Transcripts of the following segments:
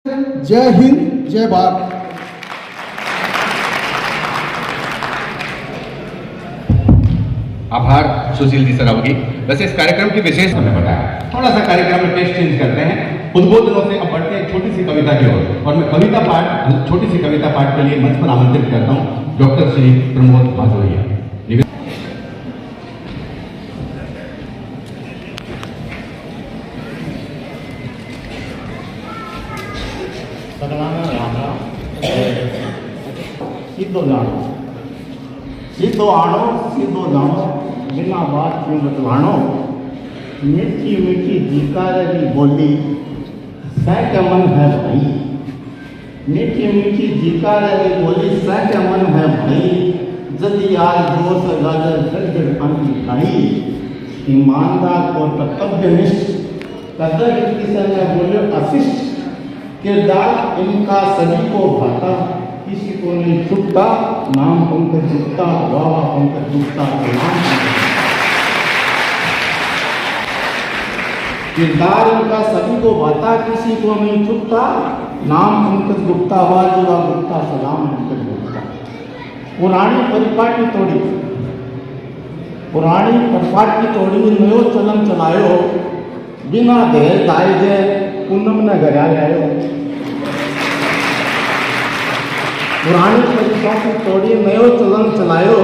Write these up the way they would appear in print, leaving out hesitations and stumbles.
जय हिंद, जय भारत। आभार सुशील जी सरावगी। वैसे इस कार्यक्रम की विशेष हमने बताया, थोड़ा सा कार्यक्रम में टेस्ट चेंज करते हैं। उद्बोधनों से अब बढ़ते हैं छोटी सी कविता की ओर, और मैं कविता पाठ, छोटी सी कविता पाठ के लिए मंच पर आमंत्रित करता हूँ डॉक्टर श्री प्रमोद भाजोरिया। सीधो जानो, सीधो आनो, सीधो जानो, बिना बात क्यों बतलानो। मीठी मीठी जीकारेली बोली सह मन है भाई। मीठी मीठी जीकारेली बोली सह मन है भाई। जदि आज जोर से गाजर गड़गड़ पानी खाई। ईमानदार को कर्तव्यनिष्ठ कदर किसी ने बोले अशिष्ट। किरदार इनका सभी को भाता, किसी को नहीं छुपता। नाम पंकज गुप्ता, वाह पंकज गुप्ता का नाम। किरदार इनका सभी को भाता, किसी को नहीं छुपता। नाम पंकज गुप्ता, वाह गुप्ता सलाम पंकज गुप्ता। पुरानी परिपाटी तोड़ी, पुरानी परिपाटी तोड़ी, नयो चलन चलायो। बिना देर दाए जे पूनम न घरा लायो। पुरानी परिपाटी तोड़ी, नयो चलन चलायो।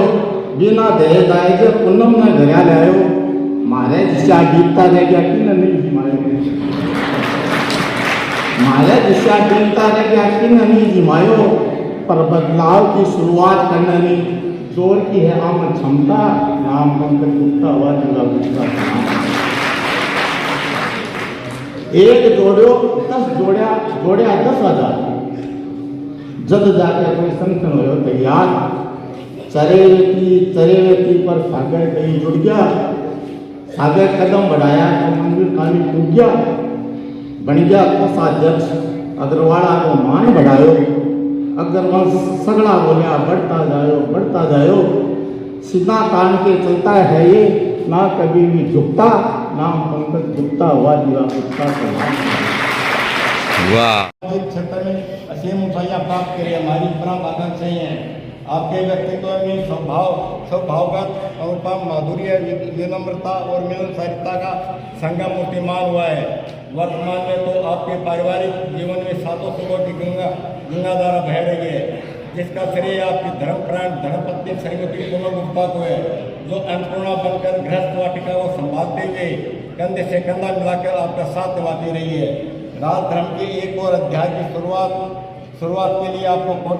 बिना देर दाए जे पूनम न घरा लायो। मारे दिशा गीता ने क्या कि नहीं जिमायो। मारे दिशा गीता ने क्या कि नहीं जिमायो। पर बदलाव की शुरुआत करने में जोर की है आम क्षमता। नाम पंकज गुप्ता, वाह गुप्ता। एक जोड़ो 10 जोड़िया, जोड़िया 10,000। जद जाके कोई संगठन हो तैयार। चरेवेती पर सागर कहीं जुड़ गया। सागर कदम बढ़ाया तो मंदिर काली टूट गया। बन गया कोषाध्यक्ष, अग्रवाड़ा को मान बढ़ायो। अग्रवंश सगड़ा बोलिया बढ़ता जायो। सीधा कान के चलता है ये, ना कभी भी झुकता। नाम पंकज गुप्ता, वाह गुप्ता का नाम। वाह। क्षेत्र में असीम ऊंचाइयां प्राप्त करें, हमारी परम आकांक्षा है। आपके व्यक्तित्व में स्वभावगत अनुपम माधुर्य, विनम्रता और मिलनसारिता का संगम मूर्तिमान हुआ है। वर्तमान में तो आपके पारिवारिक जीवन में सातों सुबह की गंगाधारा बह रही है, जिसका श्रेय आपकी धर्मप्राण धर्मपत्नी श्रीमती पूनम गुप्ता को है, जो अन्नपूर्णा बनकर गृहस्थ वाटिका को संभालते हुए कंधे से कंधा मिलाकर आपका साथ निभाती रही है। राज धर्म के एक और अध्याय की शुरुआत के लिए आपको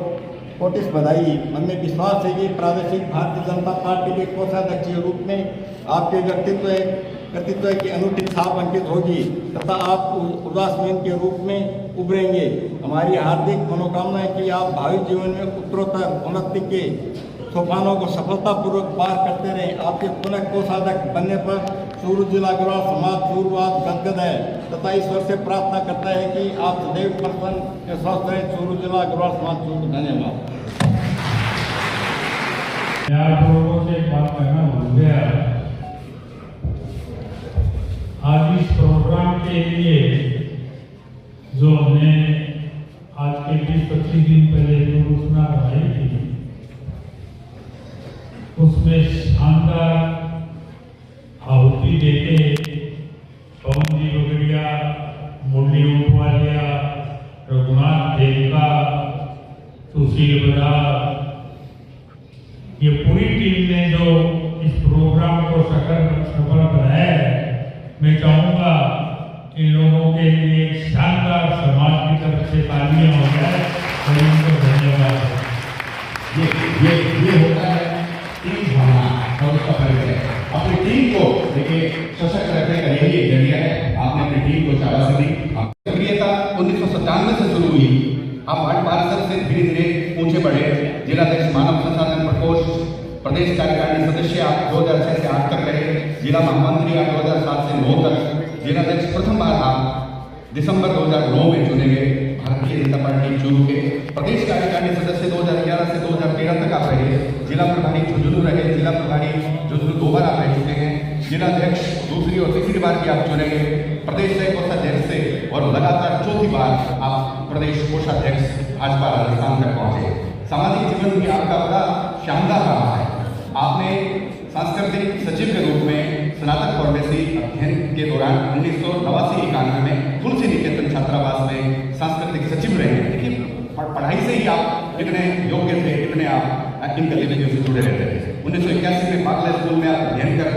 कोटिस बधाई। हमें विश्वास है कि प्रादेशिक भारतीय जनता पार्टी के कोषाध्यक्ष के रूप में आपके व्यक्तित्व की अनूठी छाप अंकित होगी तथा आप उदासीन के रूप में उभरेंगे। हमारी हार्दिक मनोकामना है कि आप भावी जीवन में उत्तरोत्तर उन्नति के सोपानों को सफलतापूर्वक पार करते रहें। आपके पुनः कोषाध्यक्ष बनने पर चूरू जिला गढ़वाल समाज चूरूवाद गदगद है तथा ईश्वर से प्रार्थना करता है कि आप सदैव प्रसन्न स्वस्थ रहें। चूरू जिला गढ़वाल समाज चूरू। धन्यवाद। आप लोगों से एक बात कहना भूल गया। आज इस प्रोग्राम के लिए जो हमने आज के 20-25 दिन पहले जो घोषणा बनाई थी, उसमें शानदार आहुति देके पवन जी बगड़िया, मुरली ऊंटवालिया, रघुनाथ देवका, सुशील बजाज, ये पूरी टीम ने जो इस प्रोग्राम को सफल बनाया है, मैं चाहूँगा इन लोगों के लिए एक शानदार समाज की तरफ से तालियां हो जाए और उनको धन्यवाद। ये होता है टीम भावना और उसका परिचय। अपनी टीम को देखिए सशक्त रखने का यही एक जरिया है। आपने अपनी टीम को शाबाशी दी। सक्रियता 1997 से शुरू हुई। आप वार्ड पार्षद से धीरे धीरे ऊंचे बढ़े। जिलाध्यक्ष मानव संसाधन प्रकोष्ठ, प्रदेश कार्यकारिणी सदस्य आप 2006 से 8 तक रहे। जिला महामंत्री आप 2007 से 9 तक। जिलाध्यक्ष प्रथम बार आप दिसंबर 2009 में चुने गए भारतीय जनता पार्टी चूरू के। प्रदेश कार्यकारिणी सदस्य 2011 से 2013 तक आप रहे। जिला प्रभारी झुंझुनू रहे। जिला प्रभारी झुंझुनू 2 बार आप रह चुके हैं। जिलाध्यक्ष दूसरी और तीसरी बार भी आप चुने गए। प्रदेश से कोषाध्यक्ष से और लगातार चौथी बार आप प्रदेश कोषाध्यक्ष भाजपा राजस्थान तक पहुंचे। सामाजिक जीवन भी आपका बड़ा शानदार रहा है। आपने सांस्कृतिक सचिव के रूप में स्नातक फार्मेसी अध्ययन के दौरान 1989-91 में तुलसी निकेतन छात्रावास में सांस्कृतिक सचिव रहे हैं। देखिए, पढ़ाई से ही आप इतने योग्य थे, इतने आप इन गतिविधियों से जुड़े रहते थे। 1981 में बागला स्कूल में आप अध्ययन कर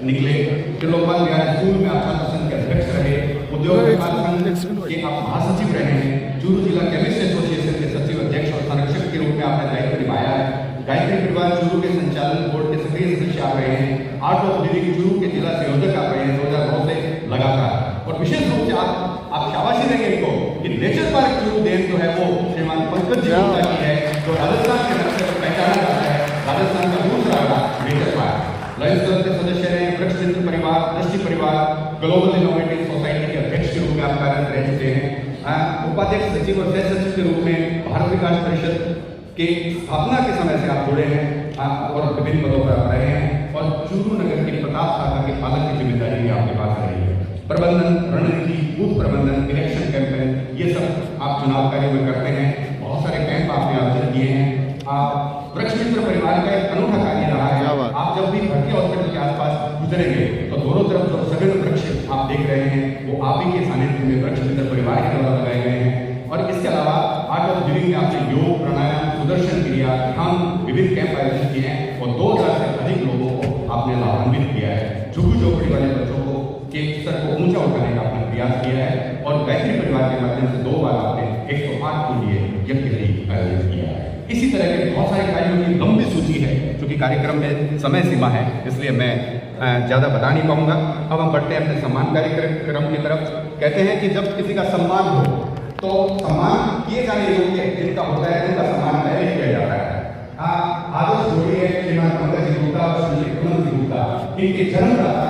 निकले, फिर लोकपाल बिहार स्कूल में आप छात्र संघ के अध्यक्ष रहे, उद्योग व्यापार संघ के आप महासचिव रहे हैं, चूरू जिला केमिस्ट एसोसिएशन के सचिव अध्यक्ष और संरक्षक के रूप में आपने दायित्व निभाया है। गायत्री परिवार चूरू के संचालन बोर्ड के सक्रिय सदस्य आप रहे हैं। आर्ट ऑफ लिविंग चूरू के जिला संयोजक आप रहे हैं 2009 से लगातार। और विशेष रूप से आप शाबाशी देंगे इनको कि नेचर पार्क चूरू देन जो है वो श्रीमान पंकज जी गुप्ता की है, जो राजस्थान के नाम से पहचाना जाता है। राजस्थान का दूसरा नेचर पार्क लायंस क्लब के सदस्य रहे, वृक्ष मित्र परिवार, दृष्टि परिवार, ग्लोबल इनोवेटिव सोसाइटी के अध्यक्ष के रूप में आप कार्यरत रह चुके हैं। उपाध्यक्ष सचिव और सह सचिव के रूप में भारत विकास परिषद के स्थापना के समय से आप जुड़े हैं और विभिन्न पदों पर आप रहे हैं। और चूरू नगर के प्रताप शाखा के पालक की जिम्मेदारी भी आपके पास रही है। प्रबंधन, रणनीति, बूथ प्रबंधन, इलेक्शन कैंपेन, ये सब आप चुनाव कार्य में करते हैं। बहुत सारे कैंप आपने आयोजित किए हैं। आप वृक्ष मित्र परिवार का एक अनूठा कार्य रहा है। आप जब भी भर्ती हॉस्पिटल के आसपास गुजरेंगे तो दोनों तरफ जो सघन वृक्ष आप देख रहे हैं वो आप ही के सानिध्य में वृक्ष मित्र परिवार के द्वारा लगाए गए हैं। और इसके अलावा आर्ट ऑफ लिविंग में आपने योग, प्राणायाम, सुदर्शन क्रिया, ध्यान, विभिन्न कैंप आयोजित किए हैं और 2000 से अधिक लोगों को आपने लाभान्वित किया है। झुग्गी झोपड़ी वाले बच्चों को के स्तर को ऊंचा उठाने का आपने प्रयास किया है। और गायत्री परिवार के माध्यम से 2 बार आपने 108 के लिए यज्ञ भी आयोजित किया है। इसी तरह के बहुत सारे कार्यों की लंबी सूची है। चूंकि कार्यक्रम में समय सीमा है इसलिए मैं ज़्यादा बता नहीं पाऊंगा। अब हम बढ़ते हैं अपने सम्मान कार्यक्रम की तरफ। कहते हैं कि जब किसी का सम्मान हो तो सम्मान किए जाने योग्य जिनका होता है उनका सम्मान पहले किया जाता है। आदर्श जोड़ी है श्रीमान पंकज जी गुप्ता और श्री कुमन जी गुप्ता, इनके जन्मदाता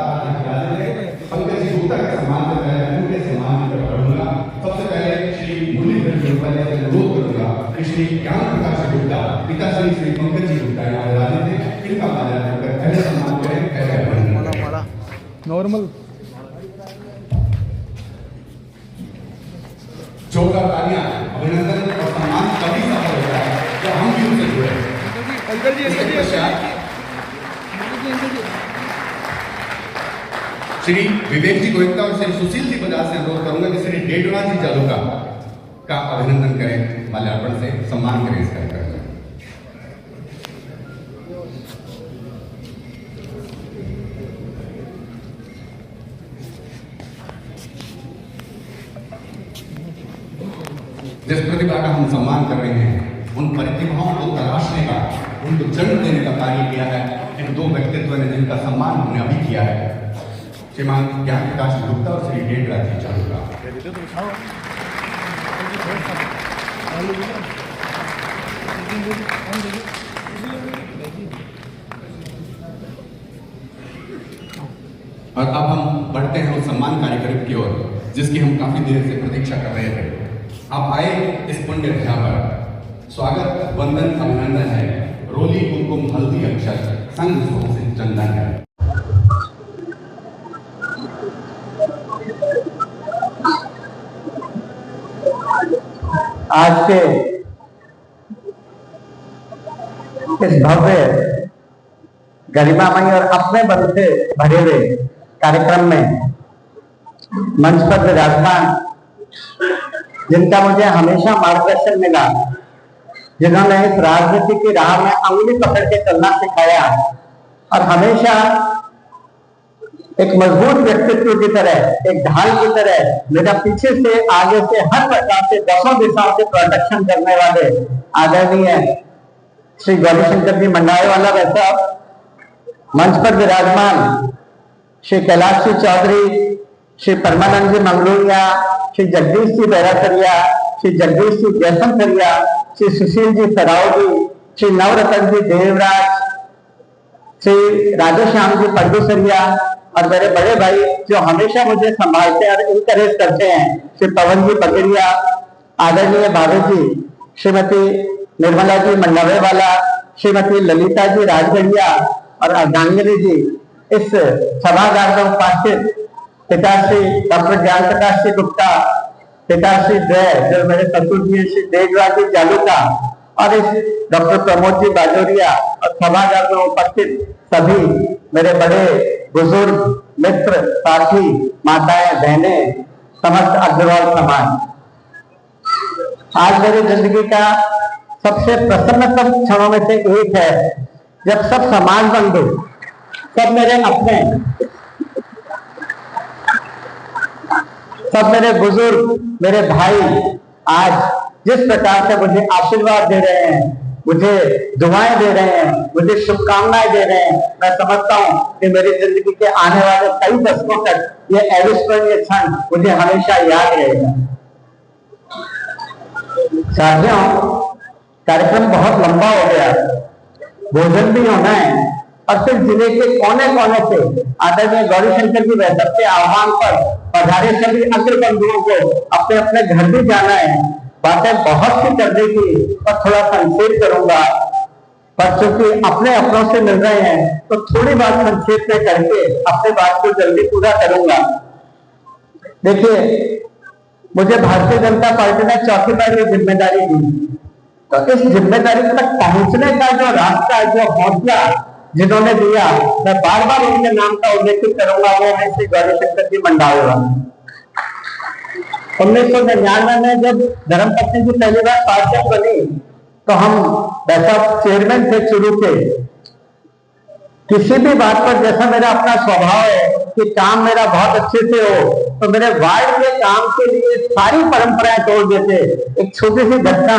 पंकज जी गुप्ता के सम्मान से पहले उनके सम्मान की तरफ बढ़ूंगा। सबसे पहले श्री मुरलीधर जी गुप्ता से अनुरोध करूंगा कि श्री ज्ञान प्रकाश गुप्ता पिताश्री श्री पंकज जी गुप्ता यहाँ विराजित हैं, इनका माल्यार्पण कर पहले सम्मान करें। नॉर्मल जोरदार तालियां, अभिनंदन और सम्मान तभी सफल होता है जब हम भी उनसे जुड़े। श्री विवेक जी गोयता और श्री सुशील जी बजाज से अनुरोध करूंगा कि श्री डेडराज जी जालूका का अभिनंदन करें, माल्यार्पण से सम्मान करें इस कार्यक्रम में। जिस प्रतिभा का हम सम्मान कर रहे हैं उन प्रतिभाओं को तराशने का, उनको जन्म देने का कार्य किया है इन 2 व्यक्तित्व ने जिनका सम्मान हमने अभी किया है, श्रीमान ज्ञान प्रकाश गुप्ता और श्री डेडराज जी जालूका। और अब हम बढ़ते हैं उस सम्मान कार्यक्रम की ओर जिसकी हम काफी देर से प्रतीक्षा कर रहे थे। आप आए इस पुण्य अध्याय पर, स्वागत, वंदन, अभिनंदन है। रोली, कुमकुम, हल्दी, अक्षर, संग से चंदन है। आज के इस भव्य, गरिमामय और अपने बल से भरे हुए कार्यक्रम में मंच पर विराजमान जिनका मुझे हमेशा मार्गदर्शन मिला, जिन्होंने इस राजनीति की राह में अंगुली पकड़ के चलना सिखाया और हमेशा एक मजबूत व्यक्तित्व की तरह, एक ढाल की तरह मेरा पीछे से आगे से हर प्रकार से 10 दिशाओं से प्रोटेक्शन करने वाले आदरणीय श्री गौरीशंकर जी मंडाएवाला वैसा मंच पर विराजमान श्री कैलाश जी चौधरी, श्री परमानंद जी मंगलूरिया, श्री जगदीश जी बैरासरिया, श्री जगदीश जी जयसंसरिया, श्री सुशील जी सरावगी, श्री नवरतन जी देवराज, श्री राधेश्याम जी पडूसरिया और मेरे बड़े भाई जो हमेशा मुझे संभालते और इंकरेज करते हैं, श्री पवन जी पकड़िया, आदरणीय भावे जी, श्रीमती निर्मला जी मंडावेवाला, श्रीमती ललिता जी राजगढ़िया और अर्धांगिनी जी, इस सभागार में उपस्थित पिताश्री डॉक्टर ज्ञान प्रकाश जी गुप्ता, पिता श्री जय, जो मेरे ससुर जी श्री देवराज जी जालूका, और इस डॉक्टर प्रमोद जी बाजोरिया और सभागार में उपस्थित सभी मेरे बड़े बुजुर्ग मित्र साथी माताएं बहनें, समस्त अग्रवाल समाज, आज मेरी जिंदगी का सबसे प्रसन्नतम क्षणों में से एक है जब सब समाज बंधु, सब मेरे अपने, सब मेरे बुजुर्ग, मेरे भाई आज जिस प्रकार से मुझे आशीर्वाद दे रहे हैं, मुझे दुआएं दे रहे हैं, मुझे शुभकामनाएं दे रहे हैं, मैं समझता हूं कि मेरी जिंदगी के आने वाले कई दशकों तक ये अविस्मरणीय क्षण मुझे हमेशा याद रहेगा। साथियों, कार्यक्रम बहुत लंबा हो गया, भोजन भी होना है और फिर जिले के कोने कोने से आदरणीय गौरीशंकर जी वैद्य के आह्वान पर पधारे सभी अग्र बंधुओं को अपने अपने घर भी जाना है। बातें बहुत सी करने की पर थोड़ा संक्षेप करूंगा, पर चूंकि अपने अपनों से मिल रहे हैं तो थोड़ी बात संक्षेप में करके अपने बात को जल्दी पूरा करूंगा। देखिए, मुझे भारतीय जनता पार्टी ने चौथी बार ये जिम्मेदारी दी, तो इस जिम्मेदारी तक पहुंचने का जो रास्ता, जो हौसला जिन्होंने दिया, मैं बार बार उनके नाम का उल्लेख करूंगा, वो है श्री गौरीशंकर जी मंडाविया। 1999 में जब धर्मपत्नी जी पहली बार पार्षद बनी तो हम वैसा चेयरमैन थे शुरू के। किसी भी बात पर, जैसा मेरा अपना स्वभाव है कि काम मेरा बहुत अच्छे से हो, तो मेरे वार्ड के काम के लिए सारी परंपराएं तोड़ देते। एक छोटी सी घटना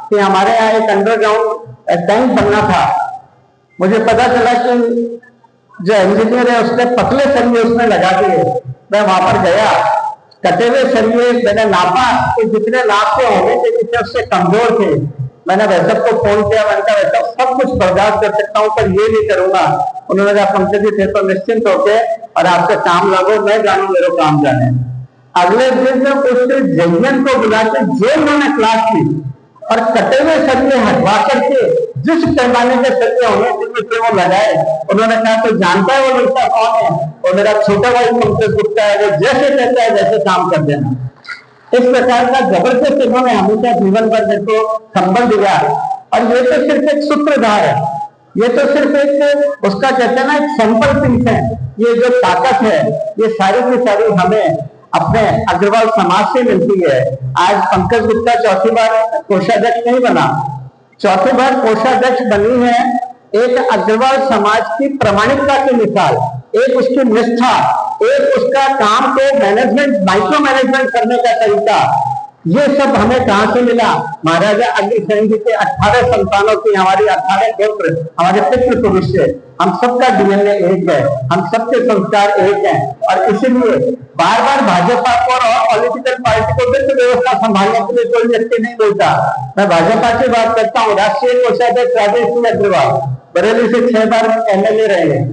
कि हमारे यहाँ एक अंडरग्राउंड टैंक बनना था, मुझे पता चला कि जो इंजीनियर है उसने पतले सरिये उसमें लगा दिए। मैं वहां पर गया, कटे हुए सरिये मैंने नापा कि जितने नाप के होने के नीचे उससे कमजोर थे। मैंने वैसे को फोन किया, मैंने कहा वैसे सब कुछ बर्दाश्त कर सकता हूँ पर ये नहीं करूंगा। उन्होंने कहा पंकज जी थे तो निश्चिंत होके और आपसे काम लागो, मैं जानू मेरे काम जाने। अगले दिन में उस जयन को बुला के जेल में क्लास की और कटे हुए सरिये हटवा करके जिस पैमाने के सरिये होने जिनमें वो लगाए, उन्होंने कहा तो जानता है वो लड़का कौन है? वो मेरा छोटा भाई पंकज गुप्ता है, वो जैसे कहता है वैसे काम कर देना। इस प्रकार का जबरदस्त इन्होंने हमेशा जीवन भर मेरे को संबल दिया। और ये तो सिर्फ एक सूत्रधार है, ये तो सिर्फ एक उसका कहते हैं ना एक सैंपल पीस है। ये जो ताकत है ये सारी की सारी हमें अपने अग्रवाल समाज से मिलती है। आज पंकज गुप्ता चौथी बार कोषाध्यक्ष नहीं बना, चौथी बार कोषाध्यक्ष बनी है एक अग्रवाल समाज की प्रामाणिकता की मिसाल, एक उसकी निष्ठा, एक उसका काम को मैनेजमेंट, माइक्रो मैनेजमेंट करने का तरीका। ये सब हमें कहां से मिला? महाराजा अग्रसेन जी के 18 संतानों की हमारी 18 पुत्र, हमारे पितृ पुरुष से हम सबका डीएनए एक है, हम सबके संस्कार एक हैं। और इसीलिए बार बार भाजपा को और पॉलिटिकल पार्टी को वित्त व्यवस्था संभालने के लिए कोई व्यक्ति नहीं मिलता। मैं भाजपा की बात करता हूँ, राष्ट्रीय कोषाध्यक्ष राजेश सिंह अग्रवाल बरेली से 6 बार एमएलए रहे हैं,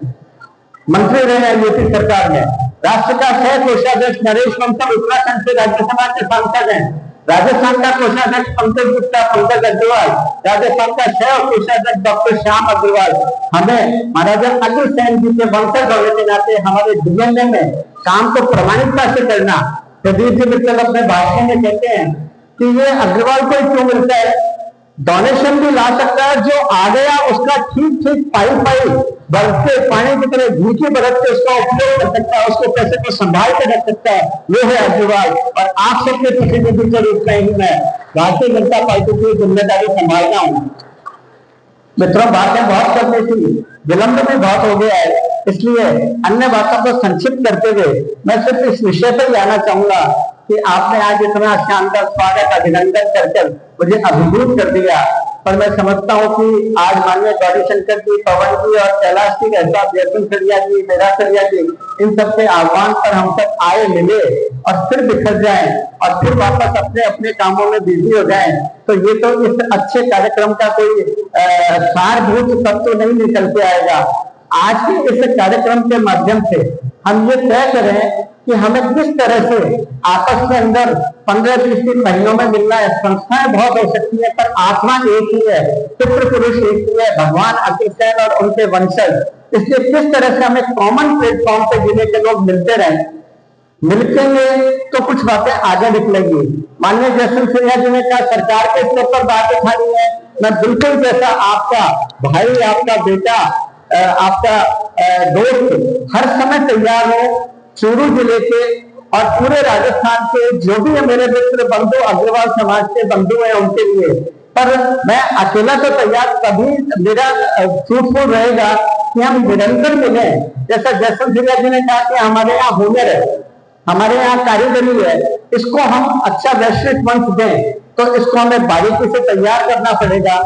मंत्री रहे हैं यूपी सरकार में। राष्ट्र का सह कोषाध्यक्ष नरेश बंसल उत्तराखंड से राज्यसभा के सांसद हैं। राजस्थान का कोषाध्यक्ष पंकज गुप्ता, पंकज अग्रवाल, राजस्थान का सह कोषाध्यक्ष डॉक्टर श्याम अग्रवाल। हमें महाराजा अग्रसेन जी के वंशज होने के नाते हमारे डीएनए में काम को प्रामाणिकता से करना। प्रदीप जी मित्तल अपने भाषण में कहते हैं कि ये अग्रवाल को क्यों मिलता है? डोनेशन भी ला सकता है, जो आ गया उसका ठीक ठीक पाई बरसते पानी की तरह झूठी बरत के उसका उपयोग कर सकता है, उसको पैसे को संभाल के रख सकता है, वो है अग्रवाल। और आप सबके प्रतिनिधि के रूप में ही मैं भारतीय जनता पार्टी की जिम्मेदारी संभालना हूँ। मित्रों, बातें बहुत करनी थी, विलंब भी बहुत हो गया है, इसलिए अन्य बातों को संक्षिप्त करते हुए मैं सिर्फ इस विषय पर जाना चाहूंगा कि आपने आज इतना शानदार स्वागत अभिनंदन कर मुझे अभिभूत कर दिया। पर मैं समझता हूँ कि आज माननीय गौरीशंकर जी, पवन जी और कैलाश जी, जयसुंदरिया जी, मेरासरिया जी, इन सबके आह्वान पर हम सब आए मिले और फिर बिखर जाएं और फिर वापस अपने अपने कामों में बिजी हो जाएं, तो ये तो इस अच्छे कार्यक्रम का कोई सारभूत तत्व नहीं निकल के आएगा। आज के इस कार्यक्रम के माध्यम से हम ये तय करें कि हमें किस तरह से आपस के अंदर 15-20 महीनों में मिलना है। संस्थाएं बहुत हो सकती है पर आत्मा एक ही है, पितृ पुरुष एक ही है, भगवान अग्रसेन और उनके वंशज। इसलिए किस तरह से हमें कॉमन प्लेटफॉर्म पे जिले के लोग मिलते रहे, मिलकेंगे तो कुछ बातें आगे निकलेंगी। माननीय जयश्री सिन्हा जी ने कहा सरकार के स्तर पर बात उठानी है, मैं बिल्कुल जैसा आपका भाई, आपका बेटा, आपका दोस्त हर समय तैयार हूं चूरू जिले के और पूरे राजस्थान के जो भी है मेरे मित्र बंधु, अग्रवाल समाज के बंधु हैं उनके लिए। पर मैं अकेला तो तैयार, तभी मेरा फ्रूटफुल रहेगा कि हम निरंतर मिले। जैसा जयश्री सिन्हा जी ने कहा कि हमारे यहाँ हुनर है, हमारे यहाँ कारीगरी है, इसको हम अच्छा वैश्विक मंच दें तो इसको हमें बारीकी से तैयार करना पड़ेगा।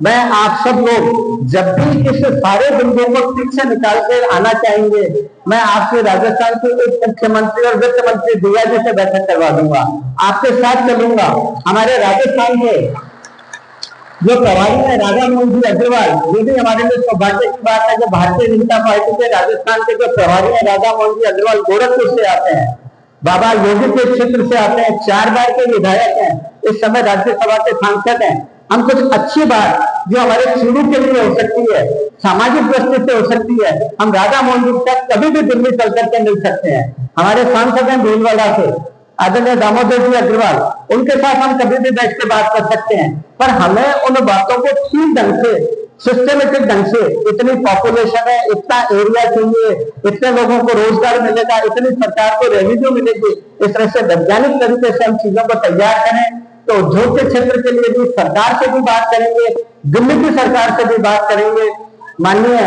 मैं आप सब लोग जब भी इस सारे बिंदुओं को ठीक से निकाल कर आना चाहेंगे, मैं आपके राजस्थान के एक मुख्यमंत्री और वित्त मंत्री दिया जी से बैठक करवा दूंगा, आपके साथ चलूंगा। हमारे राजस्थान के जो प्रभारी है राधा मोहन जी अग्रवाल, ये भी हमारे लिए सौभाग्य की बात है कि भारतीय जनता पार्टी के राजस्थान के जो प्रभारी है राधा मोहन जी अग्रवाल गोरखपुर से आते हैं, बाबा योगी के क्षेत्र से आते हैं, 4 बार के विधायक हैं, इस समय राज्यसभा के सांसद हैं। हम कुछ अच्छी बात जो हमारे चूरू के लिए हो सकती है, सामाजिक दृष्टि से हो सकती है, हम राधा मोहन जी के साथ कभी भी दिल्ली चल करके मिल सकते हैं। हमारे सांसद हैं भीलवाड़ा से आदरणीय दामोदर जी अग्रवाल, उनके साथ हम कभी भी बैठ के बात कर सकते हैं। पर हमें उन बातों को ठीक ढंग से, सिस्टमेटिक ढंग से, इतनी पॉपुलेशन है, इतना एरिया चाहिए, इतने लोगों को रोजगार मिलेगा, इतनी सरकार को रेवेन्यू मिलेगी, इस तरह से वैज्ञानिक तरीके से हम चीजों को तैयार करें। तो उद्योग के क्षेत्र के लिए भी सरकार से भी बात करेंगे, दिल्ली की सरकार से भी बात करेंगे। माननीय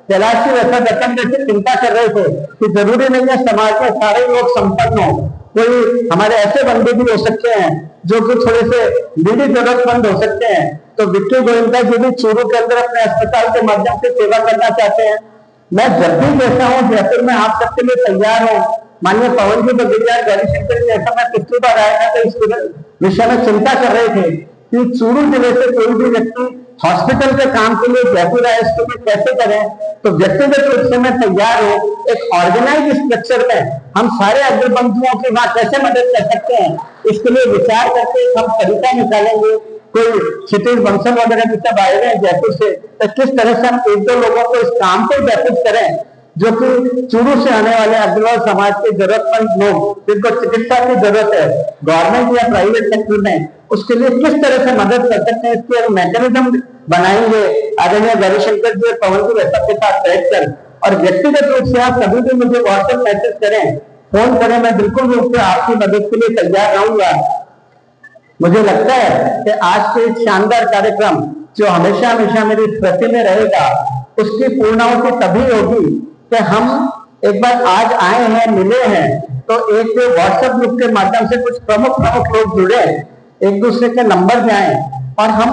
कैलाश जी वैसा दत्तन जैसे चिंता कर रहे थे कि जरूरी नहीं है समाज में सारे लोग संपन्न हो, कोई हमारे ऐसे बंदे भी हो सकते हैं जो कि थोड़े से निजी जरूरतमंद हो सकते हैं। तो विक्की गोयनका जी भी चूरू के अंदर अपने अस्पताल के माध्यम से सेवा करना चाहते हैं। मैं जब भी जैसा हूँ जयपुर में आप सबके लिए तैयार हूँ। माननीय पवन जी बगड़िया, गौरीशंकर जी, ऐसा मैं पिछली बार आया था तो इस विषय में चिंता कर रहे थे कि चूरू जिले से कोई भी व्यक्ति हॉस्पिटल के काम के लिए जयपुर आए, इसके लिए कैसे करें। तो व्यक्तिगत रूप से मैं तैयार हूँ, एक ऑर्गेनाइज स्ट्रक्चर में हम सारे अग्रबंधुओं की वहां कैसे मदद कर सकते हैं, इसके लिए विचार करके हम तरीका निकालेंगे। कोई क्षितिज बंसल वगैरह भी सब आए हुए हैं जयपुर से, तो किस तरह से हम 1-2 लोगों को इस काम को व्यापक करें जो कि चूरू से आने वाले अग्रवाल समाज के जरूरतमंद लोग जिनको चिकित्सा की जरूरत है गवर्नमेंट या प्राइवेट सेक्टर में, उसके लिए किस तरह से मदद कर सकते हैं, इसके मैकेनिज्म बनाएंगे। आदरणीय गौरीशंकर जी और पवन जी सबके साथ बैठकर, और व्यक्तिगत रूप से आप कभी भी मुझे व्हाट्सएप मैसेज करें, फोन करें, मैं बिल्कुल रूप से आपकी मदद के लिए तैयार रहूंगा। मुझे लगता है कि आज के शानदार कार्यक्रम जो हमेशा हमेशा मेरी स्मृति में रहेगा, उसकी पूर्णाहुति तभी होगी कि हम एक बार आज आए हैं, मिले हैं, तो एक व्हाट्सएप ग्रुप के माध्यम से कुछ प्रमुख लोग जुड़े, एक दूसरे के नंबर जाएं और हम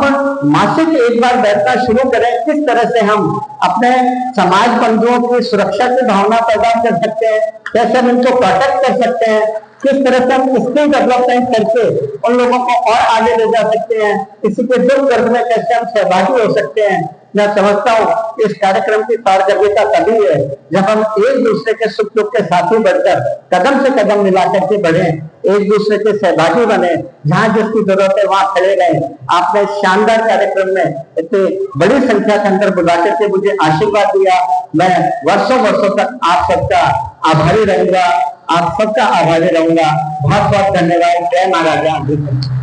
मासिक एक बार बैठना शुरू करें। किस तरह से हम अपने समाज बंधुओं की सुरक्षा की भावना पैदा कर सकते हैं, कैसे हम इनको प्रोटेक्ट कर सकते हैं, किस तरह से हम स्किल डेवलपमेंट करके उन लोगों को और आगे ले जा सकते हैं, किसी के दुख दर्द में कैसे हम सहभागी हो सकते हैं। मैं समझता हूँ इस कार्यक्रम की सार्थकता तभी है जब हम एक दूसरे के सुख दुख के साथी बढ़कर कदम से कदम मिलाकर के बढ़े, एक दूसरे के सहभागी बने, जहां जिसकी जरूरत है वहां खड़े रहे। आपने शानदार कार्यक्रम में इतनी बड़ी संख्या के अंदर बुला करके मुझे आशीर्वाद दिया। मैं वर्षों तक आप सबका आभारी रहूंगा, आप सबका आभारी रहूंगा। बहुत बहुत धन्यवाद। जय महाराजा।